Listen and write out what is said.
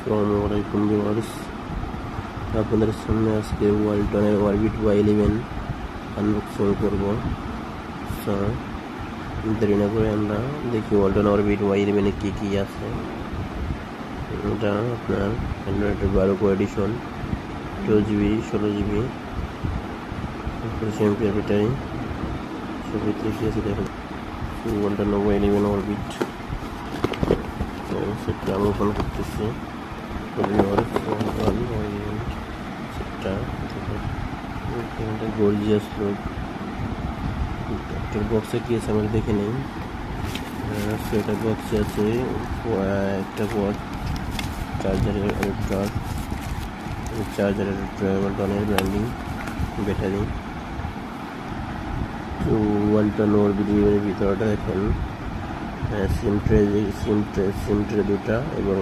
আসসালামু আলাইকুম ভিউয়ার্স, আপনাদের সামনে আজকে ওয়ালটনের অরবিট Y11 আনবক্সিং করব। সো দেরি না করে আমরা দেখি ওয়ালটন অরবিট Y11 এ কী কী আছে। এটা আপনার অ্যান্ড্রয়েডের 12 addition, 2GB 16GB, 25 MPR battery. ছবিতে কী আছে দেখুন, ওয়ালটন Y11 অরবিট। সেটা আমি ওপেন করতেছি। Gorgeous look. একটা বক্সে কি আছে আমরা দেখে নিই। সেটা বক্সে আছে একটা পট, চার্জারের অ্যাডাপ্টার, চার্জারের ওয়ালটনের ব্র্যান্ডিং, ব্যাটারি। তো ওয়ালটন অরবিটের ভিতরটা দেখেন, সিম ট্রে দুটা এবং